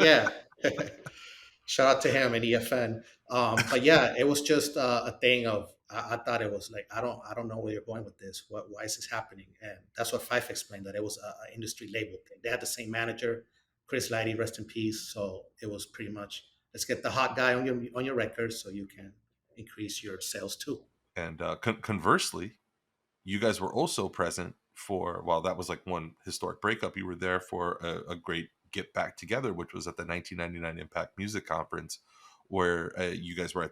Yeah. Yeah. Shout out to him and EFN. But yeah, it was just a thing of I thought it was like, I don't know where you're going with this. Why is this happening? And that's what Fife explained, that it was a industry label thing. They had the same manager, Chris Lighty, rest in peace. So it was pretty much, let's get the hot guy on your record so you can increase your sales too. And conversely, you guys were also present for, while that was like one historic breakup, you were there for a great get back together, which was at the 1999 Impact Music Conference, where you guys were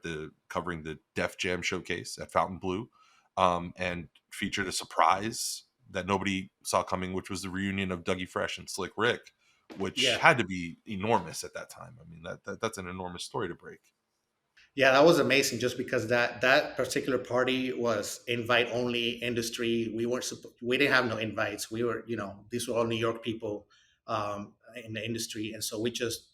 covering the Def Jam showcase at Fontainebleau, and featured a surprise that nobody saw coming, which was the reunion of Dougie Fresh and Slick Rick, which had to be enormous at that time. I mean, that's an enormous story to break. Yeah, that was amazing, just because that particular party was invite only industry. We didn't have no invites. We were, these were all New York people in the industry. And so we just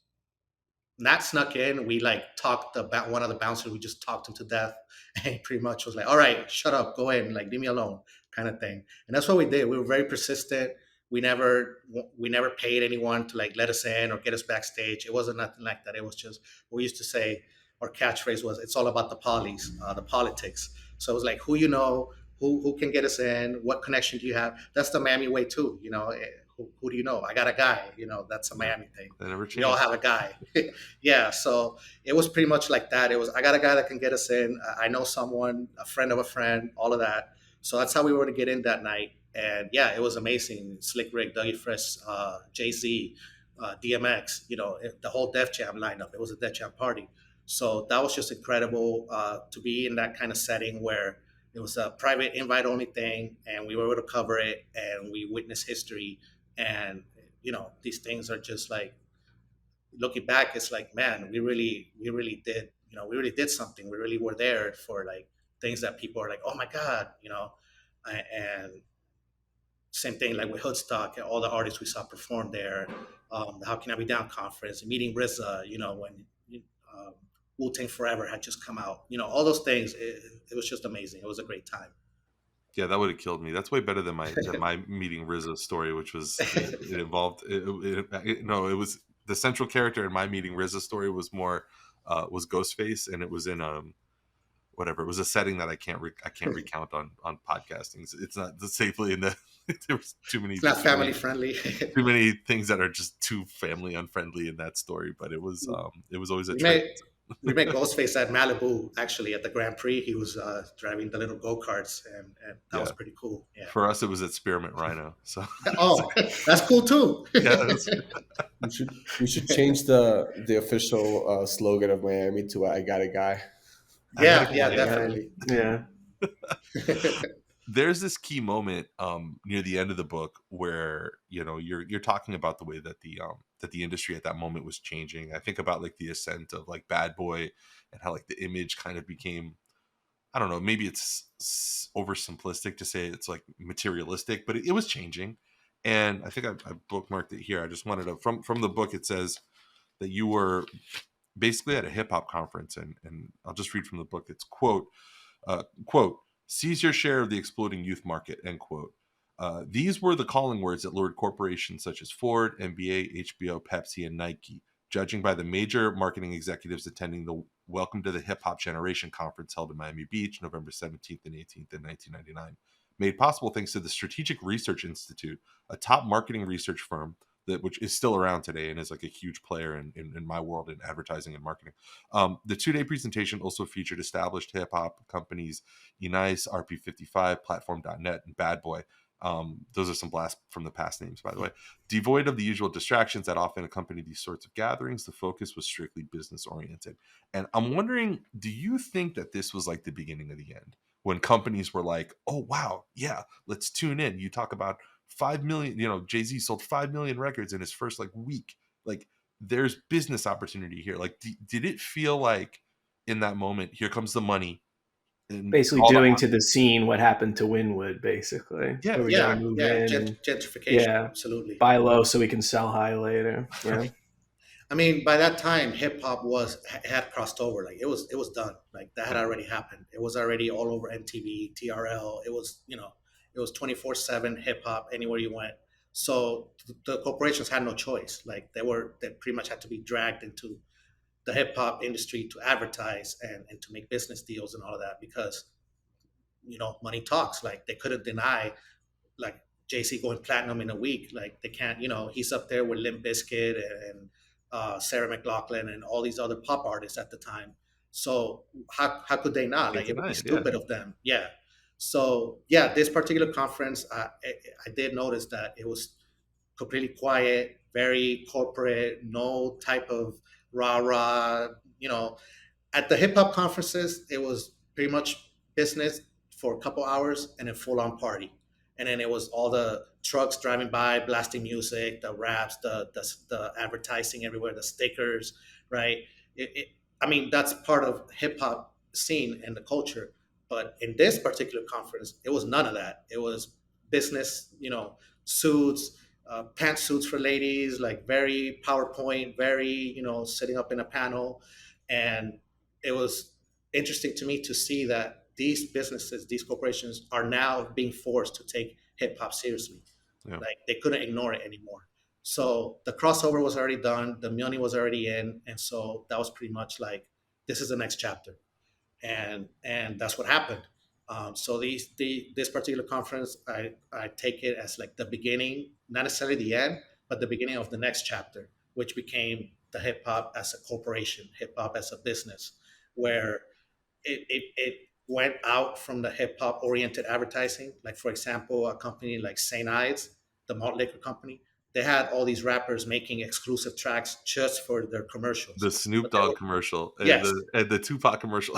not snuck in. We like talked about one of the bouncers. We just talked him to death. And he pretty much was like, all right, shut up, go in, like, leave me alone, kind of thing. And that's what we did. We were very persistent. We never paid anyone to like let us in or get us backstage. It wasn't nothing like that. It was just, we used to say, our catchphrase was, it's all about the the politics. So it was like, who can get us in? What connection do you have? That's the Miami way too. Who do you know? I got a guy, that's a Miami thing. We all have a guy. Yeah. So it was pretty much like that. It was, I got a guy that can get us in. I know someone, a friend of a friend, all of that. So that's how we were to get in that night. And yeah, it was amazing. Slick Rick, Dougie Fresh, Jay-Z, DMX, the whole Def Jam lineup. It was a Def Jam party. So that was just incredible to be in that kind of setting where it was a private invite only thing, and we were able to cover it, and we witnessed history. And these things are just like, looking back, it's like, man, we really did, we really did something. We really were there for like things that people are like, oh my God, and same thing like with Hoodstock and all the artists we saw perform there. The How Can I Be Down conference, meeting RZA, when Wu-Tang Forever had just come out, all those things. It was just amazing. It was a great time. Yeah, that would have killed me. That's way better than my meeting RZA story, which was it involved. It was the central character in my meeting RZA story was more was Ghostface, and it was in whatever. It was a setting that I can't recount on podcasting. It's not safely in the. There was too many. It's not family friendly. Too many things that are just too family unfriendly in that story. But it was always a treat. We met Ghostface at Malibu, actually, at the Grand Prix. He was driving the little go-karts, and that was pretty cool. Yeah. For us, it was at Spearmint Rhino. So oh, that's cool too. Yeah, we should change the official slogan of Miami to "I got a guy." Yeah, definitely. Yeah. there's this key moment near the end of the book where you're talking about the way that the industry at that moment was changing. I think about like the ascent of like Bad Boy and how like the image kind of became, I don't know, maybe it's oversimplistic to say it's like materialistic, but it was changing. And I think I bookmarked it here. I just wanted to, from the book, it says that you were basically at a hip hop conference, and I'll just read from the book. It's quote, seize your share of the exploding youth market, end quote. These were the calling words that lured corporations such as Ford, NBA, HBO, Pepsi, and Nike, judging by the major marketing executives attending the Welcome to the Hip Hop Generation conference held in Miami Beach, November 17th and 18th in 1999. Made possible thanks to the Strategic Research Institute, a top marketing research firm which is still around today and is like a huge player in my world in advertising and marketing. The 2-day presentation also featured established hip hop companies Unice, RP55, Platform.net, and Bad Boy. Those are some blast from the past names, by the way. Devoid of the usual distractions that often accompany these sorts of gatherings, the focus was strictly business oriented. And I'm wondering, do you think that this was like the beginning of the end? When companies were like, oh, wow, yeah, let's tune in. You talk about 5 million, Jay-Z sold 5 million records in his first like week. Like there's business opportunity here. Like, did it feel like in that moment, here comes the money, and Basically all doing to the scene what happened to Wynwood, basically. Yeah. Where we Yeah, gotta move yeah, in. gentrification, Yeah. absolutely. Buy low so we can sell high later. Yeah. I mean, by that time, hip hop had crossed over. Like it was done. Like that had already happened. It was already all over MTV, TRL. It was it was 24/7 hip hop anywhere you went. So the corporations had no choice. Like they pretty much had to be dragged into the hip hop industry to advertise and to make business deals and all of that because money talks. Like they couldn't deny like JC going platinum in a week. Like they can't, he's up there with Limp Bizkit and Sarah McLachlan and all these other pop artists at the time. So how could they not? Can't Like it would deny be it, yeah. stupid of them. Yeah. So yeah, this particular conference, I did notice that it was completely quiet, very corporate, no type of rah rah. At the hip hop conferences, it was pretty much business for a couple hours and a full on party. And then it was all the trucks driving by, blasting music, the raps, the advertising everywhere, the stickers, right? I mean, that's part of hip hop scene and the culture. But in this particular conference, it was none of that. It was business, suits, pantsuits for ladies, like very PowerPoint, very, sitting up in a panel. And it was interesting to me to see that these businesses, these corporations are now being forced to take hip hop seriously. Yeah. Like they couldn't ignore it anymore. So the crossover was already done, the money was already in, and so that was pretty much like this is the next chapter, and that's what happened. So this particular conference, I take it as like the beginning, not necessarily the end, but the beginning of the next chapter, which became the hip hop as a corporation, hip hop as a business, where it went out from the hip hop oriented advertising. Like for example, a company like St. Ives, the malt liquor company, they had all these rappers making exclusive tracks just for their commercials. The Snoop Dogg commercial and Yes. the Tupac commercial.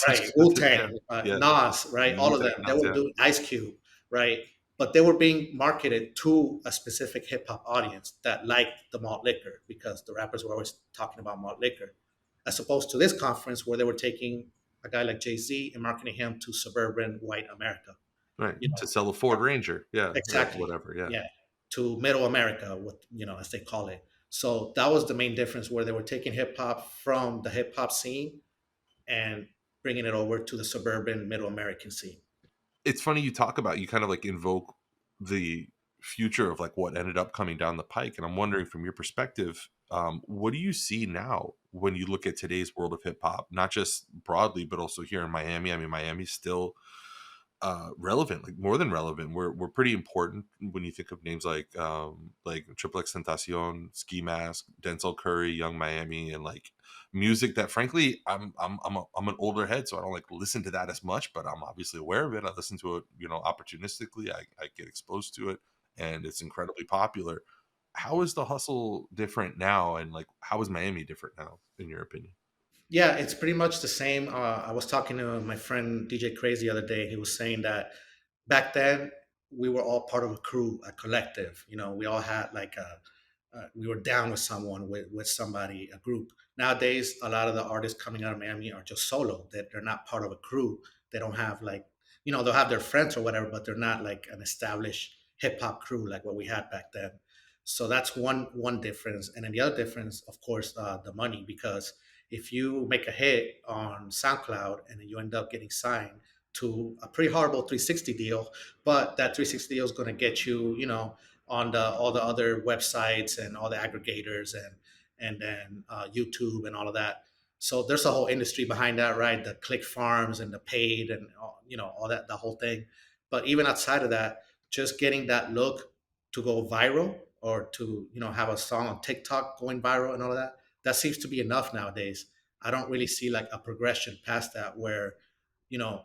Right, Wu-Tang, Nas, right, all of them. They were doing Ice Cube, right? But they were being marketed to a specific hip hop audience that liked the malt liquor because the rappers were always talking about malt liquor, as opposed to this conference where they were taking a guy like Jay-Z and marketing him to suburban white America. Right, to sell a Ford Ranger. Yeah, exactly. Whatever, yeah. Yeah, to middle America, as they call it. So that was the main difference, where they were taking hip hop from the hip hop scene and bringing it over to the suburban middle American scene. It's funny you kind of like invoke the future of like what ended up coming down the pike. And I'm wondering from your perspective, what do you see now when you look at today's world of hip hop, not just broadly, but also here in Miami? I mean, Miami's still relevant, like more than relevant. We're pretty important when you think of names like Triple X Tentacion, Ski Mask, Denzel Curry, Young Miami, and like music that frankly I'm an older head, so I don't like listen to that as much, but I'm obviously aware of it. I listen to it, opportunistically. I get exposed to it, and it's incredibly popular. How is the hustle different now, and like how is Miami different now, in your opinion? Yeah, it's pretty much the same. I was talking to my friend DJ Craze the other day. He was saying that back then we were all part of a crew, a collective. We all had like we were down with someone, with somebody, a group. Nowadays, a lot of the artists coming out of Miami are just solo. That they're not part of a crew. They don't have like, they'll have their friends or whatever, but they're not like an established hip hop crew like what we had back then. So that's one difference. And then the other difference, of course, the money, because if you make a hit on SoundCloud and then you end up getting signed to a pretty horrible 360 deal, but that 360 deal is going to get you, on all the other websites and all the aggregators and then YouTube and all of that. So there's a whole industry behind that, right? The click farms and the paid and all that, the whole thing. But even outside of that, just getting that look to go viral, or to have a song on TikTok going viral and all of that, that seems to be enough nowadays. I don't really see like a progression past that, where you know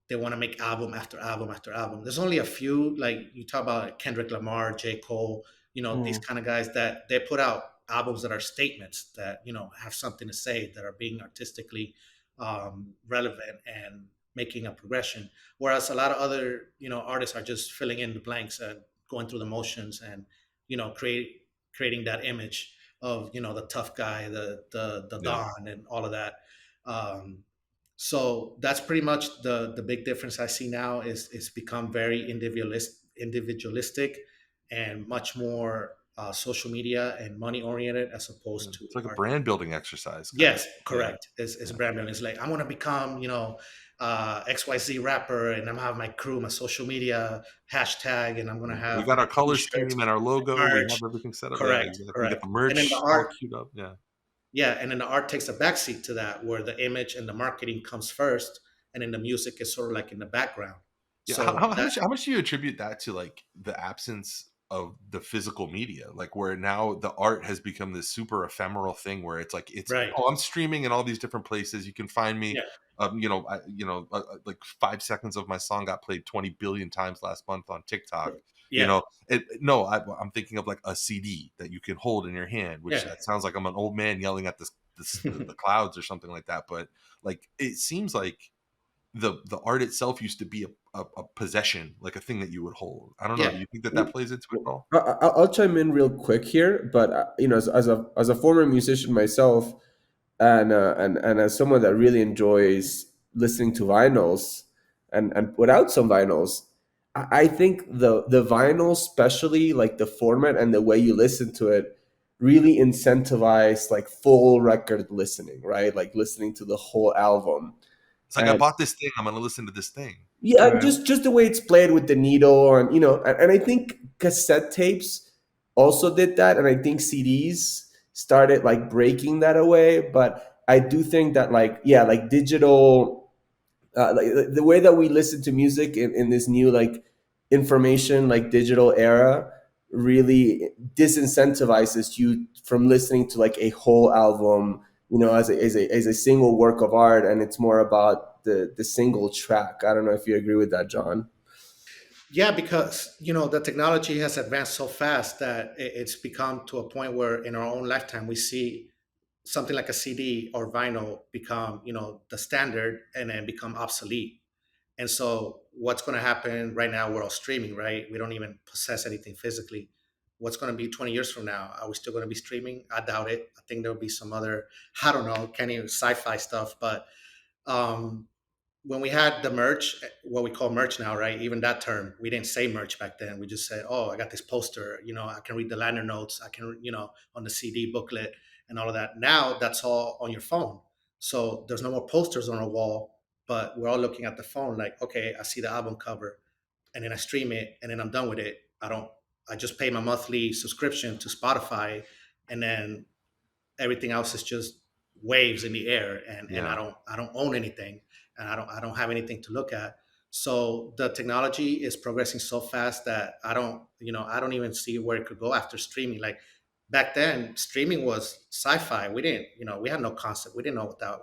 they want to make album after album after album. There's only a few, like you talk about Kendrick Lamar, J. Cole, these kind of guys that they put out albums that are statements, that have something to say, that are being artistically relevant and making a progression. Whereas a lot of other artists are just filling in the blanks and going through the motions, and creating that image of the tough guy, the Yeah. Don, and all of that. So that's pretty much the big difference I see now. Is it's become very individualistic and much more social media and money oriented, as opposed to It's like a art. brand building exercise. Yes, Yeah. correct. It's brand building. It's like, I want to become, XYZ rapper, and I'm gonna have my crew, my social media hashtag, and I'm gonna We have got our color t-shirts, scheme and our logo. We merch. have everything set up. Yeah, Correct, exactly. We got correct. the And then the merch all art, queued up. Yeah. yeah, and then the art takes a backseat to that, where the image and the marketing comes first, and then the music is sort of like in the background. Yeah. So that, How much do you attribute that to, like, the absence of the physical media, like where now the art has become this super ephemeral thing where it's like, right, oh, I'm streaming in all these different places. You can find me. yeah, Like 5 seconds of my song got played 20 billion times last month on TikTok. yeah, No, I'm thinking of like a CD that you can hold in your hand, which yeah. that sounds like I'm an old man yelling at the clouds or something like that. But like, it seems like the art itself used to be a possession, like a thing that you would hold. I don't know. Yeah. Do you think that plays into it at all? I'll chime in real quick here, but as a former musician myself, and as someone that really enjoys listening to vinyls and put out some vinyls, I think the vinyl, especially like the format and the way you listen to it, really incentivize like full record listening, right? Like listening to the whole album. It's like, I bought this thing, I'm going to listen to this thing. Yeah, Right. just the way it's played with the needle, and and I think cassette tapes also did that, and I think CDs started like breaking that away. But I do think that like digital, like the way that we listen to music in this new like information like digital era really disincentivizes you from listening to like a whole album, as a single work of art, and it's more about the single track. I don't know if you agree with that, John. Yeah, because the technology has advanced so fast that it's become to a point where in our own lifetime we see something like a CD or vinyl become the standard, and then become obsolete. And so what's going to happen right now? We're all streaming, right? We don't even possess anything physically. What's going to be 20 years from now? Are we still going to be streaming? I doubt it. I think there'll be some other, I don't know, kind of sci-fi stuff. But um, when we had the merch, what we call merch now, right? Even that term, we didn't say merch back then. We just said, "Oh, I got this poster. I can read the liner notes. I can, on the CD booklet and all of that." Now that's all on your phone. So there's no more posters on a wall, but we're all looking at the phone. Like, okay, I see the album cover, and then I stream it, and then I'm done with it. I don't. I just pay my monthly subscription to Spotify, and then everything else is just waves in the air, and Yeah. I don't own anything, and I don't have anything to look at. So the technology is progressing so fast that I don't even see where it could go after streaming. Like back then, streaming was sci-fi. We didn't, we had no concept. We didn't know what that.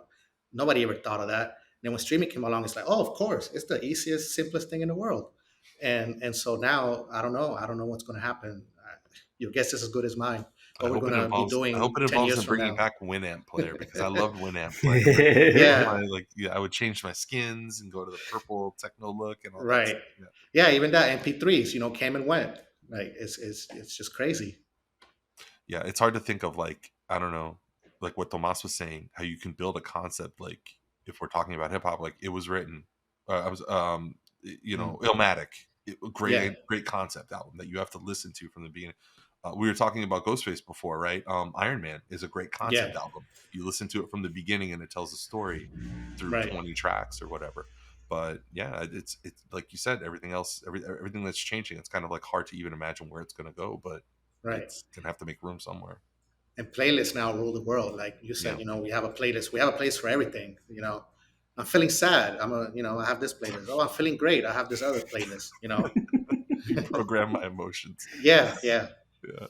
Nobody ever thought of that. And then when streaming came along, it's like, oh, of course, it's the easiest, simplest thing in the world. And so now I don't know what's going to happen. Your guess is as good as mine. what we're gonna be I doing hope it 10 involves years them from bringing now. back Winamp player because I loved Winamp player. Yeah, I would change my skins and go to the purple techno look and all that right. stuff. Yeah. Yeah, even that MP3s, came and went. Like it's just crazy. Yeah, it's hard to think of I don't know, like what Tomas was saying, how you can build a concept if we're talking about hip hop, like it was written, I was Illmatic, Yeah, great concept album that you have to listen to from the beginning. We were talking about Ghostface before, right? Iron Man is a great concept yeah, album. You listen to it from the beginning and it tells a story through right, 20 tracks or whatever. But yeah, it's like you said, everything else, everything that's changing, it's kind of like hard to even imagine where it's going to go, but right. it's gonna have to make room somewhere. And playlists now rule the world. Like you said, Yeah. we have a playlist. We have a place for everything. I'm feeling sad. I have this playlist. Oh, I'm feeling great. I have this other playlist. You program my emotions. Yeah, yeah. Yeah.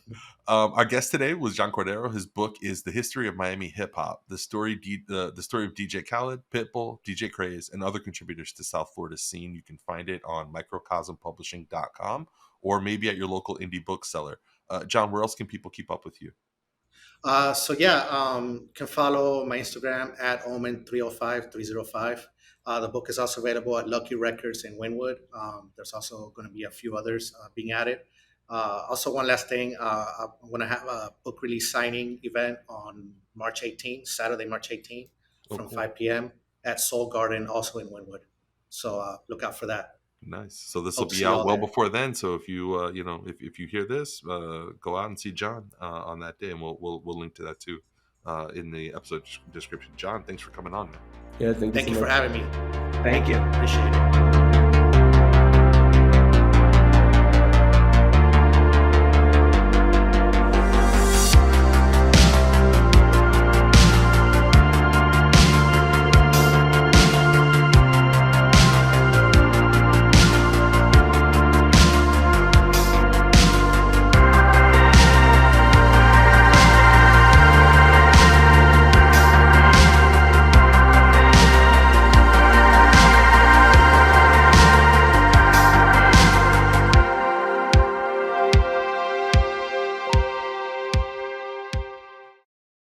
Our guest today was John Cordero. His book is The History of Miami Hip Hop, the story of DJ Khaled, Pitbull, DJ Craze, and other contributors to South Florida's scene. You can find it on microcosmpublishing.com or maybe at your local indie bookseller. John, where else can people keep up with you? Can follow my Instagram at Omen305305. The book is also available at Lucky Records in Wynwood. There's also going to be a few others being added. Also, one last thing, I'm going to have a book release signing event on March 18th, Saturday, March 18th, from 5 p.m. at Soul Garden, also in Wynwood. So look out for that. Nice. So this will Hope to be see y'all out well there. before then. So if you if you hear this, go out and see John on that day, and we'll link to that too in the episode description. John, thanks for coming on, man. Yeah, Thank you so for much. having me. Thank you. Appreciate it.